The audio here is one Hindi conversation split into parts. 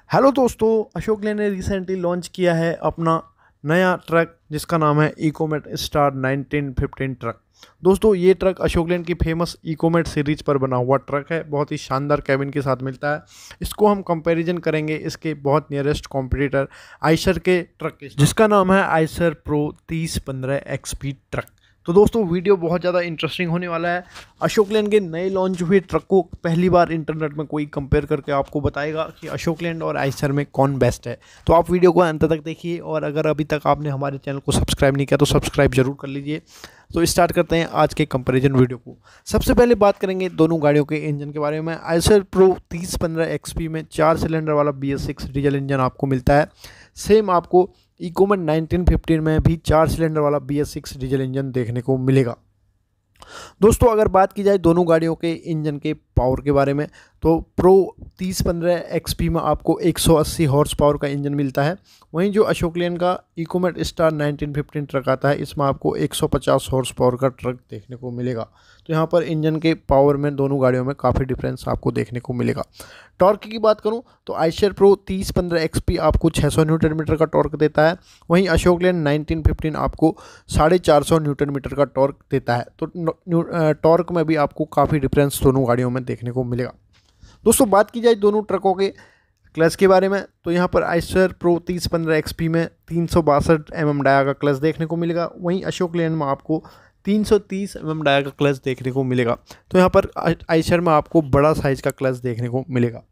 हेलो दोस्तों, अशोक लेन ने रिसेंटली लॉन्च किया है अपना नया ट्रक जिसका नाम है इकोमेट स्टार 1915 ट्रक। दोस्तों ये ट्रक अशोक लेन की फेमस इकोमेट सीरीज पर बना हुआ ट्रक है। बहुत ही शानदार कैबिन के साथ मिलता है। इसको हम कंपैरिजन करेंगे इसके बहुत नियरेस्ट कॉम्पिटिटर आइशर के ट्रक के जिसका नाम है आइशर प्रो 3015 एक्सपी ट्रक। तो दोस्तों वीडियो बहुत ज़्यादा इंटरेस्टिंग होने वाला है। अशोक लेन के नए लॉन्च हुए ट्रक को पहली बार इंटरनेट में कोई कंपेयर करके आपको बताएगा कि अशोक लेन और आइशर में कौन बेस्ट है। तो आप वीडियो को अंत तक देखिए और अगर अभी तक आपने हमारे चैनल को सब्सक्राइब नहीं किया तो सब्सक्राइब जरूर कर लीजिए। तो स्टार्ट करते हैं आज के कंपैरिजन वीडियो को। सबसे पहले बात करेंगे दोनों गाड़ियों के इंजन के बारे में। आइशर प्रो 3015 एक्सपी में 4 सिलेंडर वाला BS6 डीजल इंजन आपको मिलता है। सेम आपको इकोमेट 1915 में भी 4 सिलेंडर वाला BS6 डीजल इंजन देखने को मिलेगा। दोस्तों अगर बात की जाए दोनों गाड़ियों के इंजन के पावर के बारे में तो प्रो 3015 एक्सपी में आपको 180 हॉर्स पावर का इंजन मिलता है। वहीं जो अशोक लेन का इकोमेट स्टार 1915 ट्रक आता है इसमें आपको 150 हॉर्स पावर का ट्रक देखने को मिलेगा। तो यहाँ पर इंजन के पावर में दोनों गाड़ियों में काफ़ी डिफरेंस आपको देखने को मिलेगा। टॉर्क की बात करूँ तो आइशर प्रो 3015 एक्सपी आपको 600 न्यूटन मीटर का टॉर्क देता है। वहीं अशोक लेन 1915 आपको 450 न्यूटन मीटर का टॉर्क देता है। तो टॉर्क में भी आपको काफ़ी डिफरेंस दोनों गाड़ियों में देखने को मिलेगा। दोस्तों बात की जाए दोनों ट्रकों के क्लच के बारे में तो यहाँ पर आइशर प्रो 3015 एक्सपी में 362 mm डाया का क्लच देखने को मिलेगा। वहीं अशोक लेन में आपको 330 mm डाया का क्लच देखने को मिलेगा। तो यहाँ पर आइशर में आपको बड़ा साइज का क्लच देखने को मिलेगा।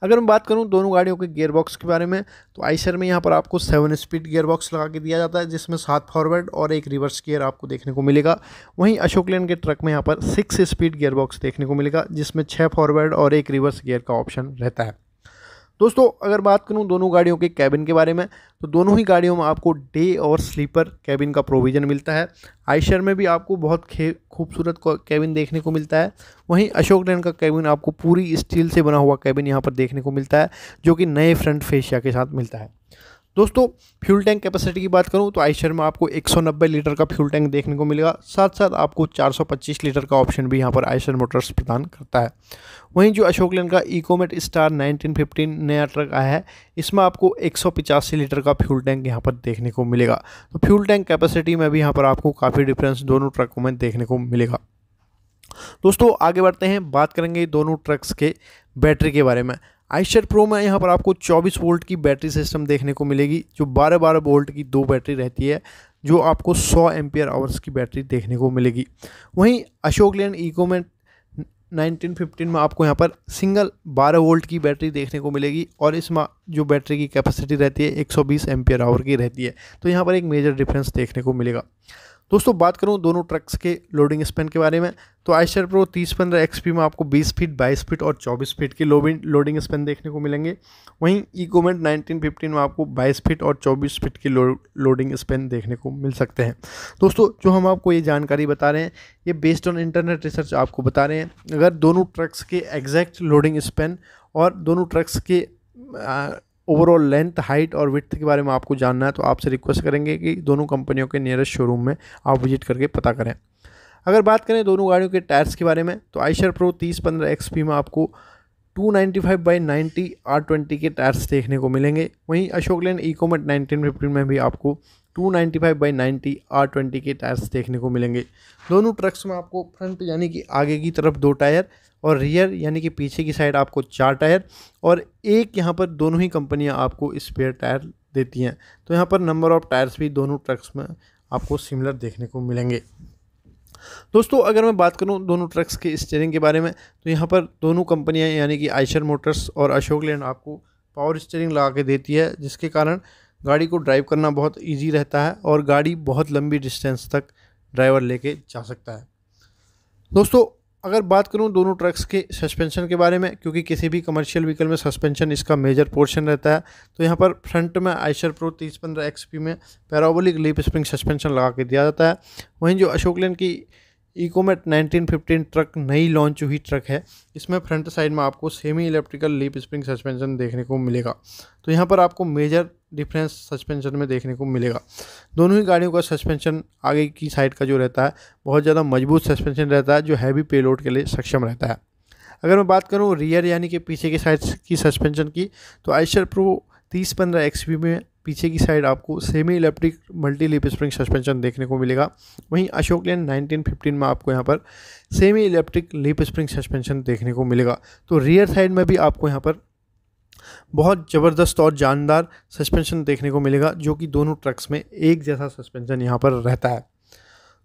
अगर मैं बात करूं दोनों गाड़ियों के गियर बॉक्स के बारे में तो आइशर में यहाँ पर आपको 7 स्पीड गियर बॉक्स लगा के दिया जाता है जिसमें 7 फॉरवर्ड और 1 रिवर्स गियर आपको देखने को मिलेगा। वहीं अशोक लेन के ट्रक में यहाँ पर 6 स्पीड गियर बॉक्स देखने को मिलेगा जिसमें 6 फॉरवर्ड और 1 रिवर्स गियर का ऑप्शन रहता है। दोस्तों अगर बात करूं दोनों गाड़ियों के कैबिन के बारे में तो दोनों ही गाड़ियों में आपको डे और स्लीपर कैबिन का प्रोविज़न मिलता है। आइशर में भी आपको बहुत खूबसूरत कैबिन देखने को मिलता है। वहीं अशोक लेन का कैबिन आपको पूरी स्टील से बना हुआ कैबिन यहाँ पर देखने को मिलता है जो कि नए फ्रंट फेशिया के साथ मिलता है। दोस्तों फ्यूल टैंक कैपेसिटी की बात करूं तो आइशर में आपको 190 लीटर का फ्यूल टैंक देखने को मिलेगा। साथ साथ आपको 425 लीटर का ऑप्शन भी यहां पर आइशर मोटर्स प्रदान करता है। वहीं जो अशोक लेन का इकोमेट स्टार 1915 नया ट्रक आया है इसमें आपको 185 लीटर का फ्यूल टैंक यहां पर देखने को मिलेगा। तो फ्यूल टैंक कैपेसिटी में भी यहाँ पर आपको काफ़ी डिफरेंस दोनों ट्रकों में देखने को मिलेगा। दोस्तों आगे बढ़ते हैं, बात करेंगे दोनों ट्रक्स के बैटरी के बारे में। आइशर प्रो में यहाँ पर आपको 24 वोल्ट की बैटरी सिस्टम देखने को मिलेगी जो 12-12 वोल्ट की 2 बैटरी रहती है जो आपको 100 एम्पियर आवर्स की बैटरी देखने को मिलेगी। वहीं अशोक लेन इकोमेट 1915 में आपको यहाँ पर सिंगल 12 वोल्ट की बैटरी देखने को मिलेगी और इसमें जो बैटरी की कैपेसिटी रहती है 120 एम्पियर आवर की रहती है। तो यहाँ पर एक मेजर डिफरेंस देखने को मिलेगा। दोस्तों बात करूं दोनों ट्रक्स के लोडिंग स्पैन के बारे में तो आइशर प्रो 3015 एक्सपी में आपको 20 फीट, 22 फीट और 24 फीट के लोडिंग स्पैन देखने को मिलेंगे। वहीं इकोमेट 1915 में आपको 22 फीट और 24 फीट के लोडिंग स्पैन देखने को मिल सकते हैं। दोस्तों जो हम आपको ये जानकारी बता रहे हैं ये बेस्ड ऑन इंटरनेट रिसर्च आपको बता रहे हैं। अगर दोनों ट्रक्स के एग्जैक्ट लोडिंग स्पैन और दोनों ट्रक्स के ओवरऑल लेंथ, हाइट और विड्थ के बारे में आपको जानना है तो आपसे रिक्वेस्ट करेंगे कि दोनों कंपनियों के नियरेस्ट शोरूम में आप विजिट करके पता करें। अगर बात करें दोनों गाड़ियों के टायर्स के बारे में तो आइशर प्रो 3015 एक्सपी में आपको 295/90 R20 के टायर्स देखने को मिलेंगे। वहीं अशोक लेन इकोमेट 1915 में भी आपको 295/90 R20 के टायर्स देखने को मिलेंगे। दोनों ट्रक्स में आपको फ्रंट यानी कि आगे की तरफ 2 टायर और रियर यानी कि पीछे की साइड आपको 4 टायर और एक यहाँ पर दोनों ही कंपनियाँ आपको स्पेयर टायर देती हैं। तो यहाँ पर नंबर ऑफ टायर्स भी दोनों ट्रक्स में आपको सिमिलर देखने को मिलेंगे। दोस्तों अगर मैं बात करूं दोनों ट्रक्स के स्टीयरिंग के बारे में तो यहाँ पर दोनों कंपनियां यानी कि आइशर मोटर्स और अशोक लेन आपको पावर स्टीयरिंग लगा के देती है जिसके कारण गाड़ी को ड्राइव करना बहुत इजी रहता है और गाड़ी बहुत लंबी डिस्टेंस तक ड्राइवर लेके जा सकता है। दोस्तों अगर बात करूं दोनों ट्रक्स के सस्पेंशन के बारे में क्योंकि किसी भी कमर्शियल व्हीकल में सस्पेंशन इसका मेजर पोर्शन रहता है तो यहाँ पर फ्रंट में आइशर प्रो 3015 एक्सपी में पैराबोलिक लीफ स्प्रिंग सस्पेंशन लगा के दिया जाता है। वहीं जो अशोक लेन की इकोमेट 1915 ट्रक नई लॉन्च हुई ट्रक है इसमें फ्रंट साइड में आपको semi electrical leaf spring suspension देखने को मिलेगा। तो यहाँ पर आपको मेजर डिफरेंस सस्पेंशन में देखने को मिलेगा। दोनों ही गाड़ियों का सस्पेंशन आगे की साइड का जो रहता है बहुत ज़्यादा मजबूत सस्पेंशन रहता है जो हैवी पेलोड के लिए सक्षम रहता है। अगर मैं बात करूँ रियर यानी कि पीछे की साइड की सस्पेंशन की, तो आइशर प्रो 3015 XP में पीछे की साइड आपको semi electric multi leaf spring suspension देखने को मिलेगा। वहीं अशोक लेन 1915 में आपको यहाँ पर semi electric leaf spring suspension देखने को मिलेगा। तो रियर साइड में भी आपको यहाँ पर बहुत ज़बरदस्त और जानदार सस्पेंशन देखने को मिलेगा, जो कि दोनों ट्रक्स में एक जैसा सस्पेंशन यहाँ पर रहता है।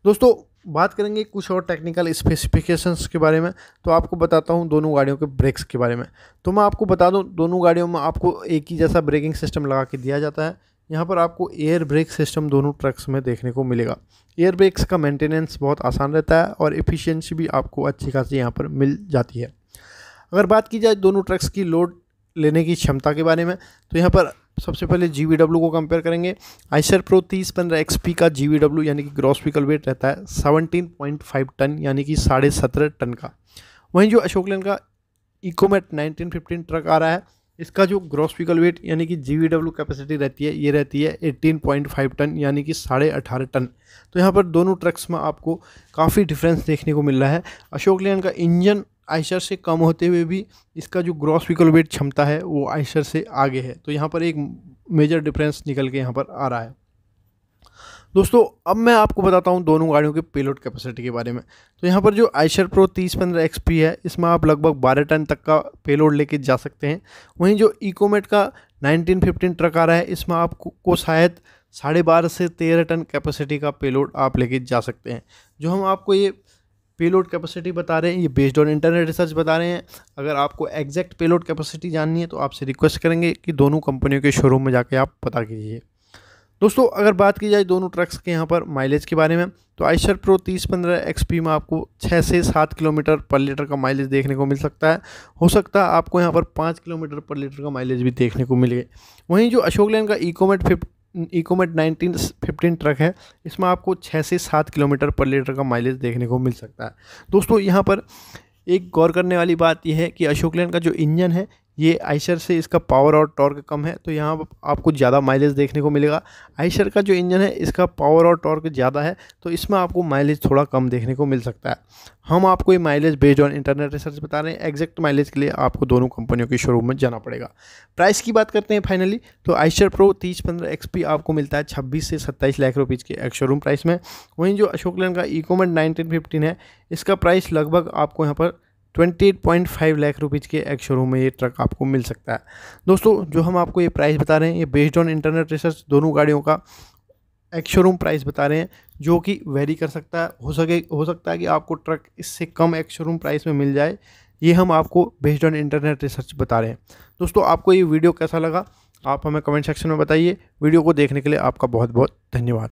दोस्तों बात करेंगे कुछ और टेक्निकल स्पेसिफिकेशंस के बारे में, तो आपको बताता हूँ दोनों गाड़ियों के ब्रेक्स के बारे में। तो मैं आपको बता दूँ, दोनों गाड़ियों में आपको एक ही जैसा ब्रेकिंग सिस्टम लगा के दिया जाता है। यहाँ पर आपको एयर ब्रेक सिस्टम दोनों ट्रक्स में देखने को मिलेगा। एयर ब्रेक्स का मेंटेनेंस बहुत आसान रहता है और एफिशिएंसी भी आपको अच्छी खासी यहाँ पर मिल जाती है। अगर बात की जाए दोनों ट्रक्स की लोड लेने की क्षमता के बारे में, तो यहाँ पर सबसे पहले GVW को कंपेयर करेंगे। आइशर प्रो 3015 XP का GVW यानी कि ग्रॉस व्हीकल वेट रहता है 17.5 टन यानी कि 17.5 टन का। वहीं जो अशोक लेन का इकोमेट 1915 ट्रक आ रहा है, इसका जो ग्रॉस व्हीकल वेट यानी कि GVW कैपेसिटी रहती है, ये रहती है 18.5 टन यानी कि 18.5 टन। तो यहाँ पर दोनों ट्रक्स में आपको काफ़ी डिफरेंस देखने को मिल रहा है। अशोक लेन का इंजन आइशर से कम होते हुए भी इसका जो ग्रॉस व्हीकल वेट क्षमता है वो आइशर से आगे है। तो यहाँ पर एक मेजर डिफरेंस निकल के यहाँ पर आ रहा है। दोस्तों अब मैं आपको बताता हूँ दोनों गाड़ियों के पेलोड कैपेसिटी के बारे में। तो यहाँ पर जो आइशर प्रो 3015 XP है, इसमें आप लगभग 12 टन तक का पेलोड लेके जा सकते हैं। वहीं जो इकोमेट का 1915 ट्रक आ रहा है, इसमें आपको शायद 12.5 से 13 टन कैपेसिटी का पेलोड आप लेके जा सकते हैं। जो हम आपको ये पेलोड कैपेसिटी बता रहे हैं, ये बेस्ड ऑन इंटरनेट रिसर्च बता रहे हैं। अगर आपको एग्जैक्ट पेलोड कैपेसिटी जाननी है तो आपसे रिक्वेस्ट करेंगे कि दोनों कंपनियों के शोरूम में जाके आप पता कीजिए। दोस्तों अगर बात की जाए दोनों ट्रक्स के यहाँ पर माइलेज के बारे में, तो आइशर प्रो 3015 XP में आपको 6 से 7 किलोमीटर पर लीटर का माइलेज देखने को मिल सकता है। हो सकता है आपको यहाँ पर 5 किलोमीटर पर लीटर का माइलेज भी देखने को मिले। वहीं जो अशोक लेन का इकोमेट 1915 ट्रक है, इसमें आपको 6 से 7 किलोमीटर पर लीटर का माइलेज देखने को मिल सकता है। दोस्तों यहाँ पर एक गौर करने वाली बात यह है कि अशोक लेन का जो इंजन है, ये आइशर से इसका पावर और टॉर्क कम है, तो यहाँ आपको ज़्यादा माइलेज देखने को मिलेगा। आइशर का जो इंजन है, इसका पावर और टॉर्क ज़्यादा है, तो इसमें आपको माइलेज थोड़ा कम देखने को मिल सकता है। हम आपको ये mileage based on internet research बता रहे हैं। एग्जैक्ट माइलेज के लिए आपको दोनों कंपनियों के शोरूम में जाना पड़ेगा। प्राइस की बात करते हैं फाइनली, तो आइशर प्रो 3015 XP आपको मिलता है 26 से 27 लाख रुपीज़ के एक शोरूम प्राइस में। वहीं जो अशोक लेन का इकोमेट 1915 है, इसका प्राइस लगभग आपको यहाँ पर 28.5 लाख रुपीज़ के एक शोरूम में ये ट्रक आपको मिल सकता है। दोस्तों जो हम आपको ये प्राइस बता रहे हैं, ये बेस्ड ऑन इंटरनेट रिसर्च दोनों गाड़ियों का एक शोरूम प्राइस बता रहे हैं, जो कि वेरी कर सकता है। हो सकता है कि आपको ट्रक इससे कम एक शोरूम प्राइस में मिल जाए। ये हम आपको बेस्ड ऑन इंटरनेट रिसर्च बता रहे हैं। दोस्तों आपको ये वीडियो कैसा लगा आप हमें कमेंट सेक्शन में बताइए। वीडियो को देखने के लिए आपका बहुत बहुत धन्यवाद।